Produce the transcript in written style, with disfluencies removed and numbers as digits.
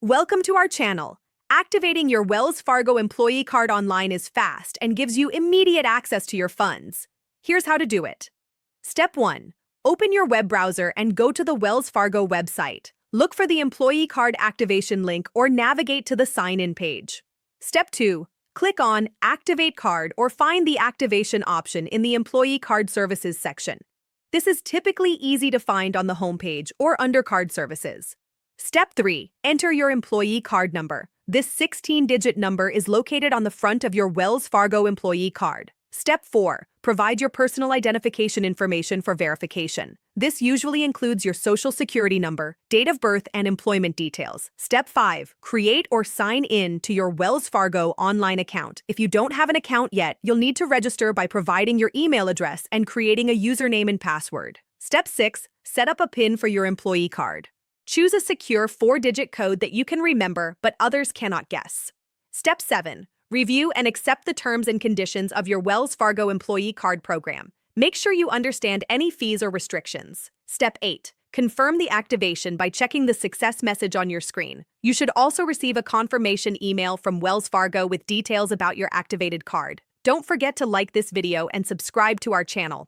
Welcome to our channel. Activating your Wells Fargo employee card online is fast and gives you immediate access to your funds. Here's how to do it. Step 1. Open your web browser and go to the Wells Fargo website. Look for the employee card activation link or navigate to the sign-in page. Step 2. Click on Activate Card or find the activation option in the Employee Card Services section. This is typically easy to find on the homepage or under Card Services. Step 3. Enter your employee card number. This 16-digit number is located on the front of your Wells Fargo employee card. Step 4. Provide your personal identification information for verification. This usually includes your social security number, date of birth, and employment details. Step 5. Create or sign in to your Wells Fargo online account. If you don't have an account yet, you'll need to register by providing your email address and creating a username and password. Step 6. Set up a PIN for your employee card. Choose a secure 4-digit code that you can remember but others cannot guess. Step 7. Review and accept the terms and conditions of your Wells Fargo employee card program. Make sure you understand any fees or restrictions. Step 8. Confirm the activation by checking the success message on your screen. You should also receive a confirmation email from Wells Fargo with details about your activated card. Don't forget to like this video and subscribe to our channel.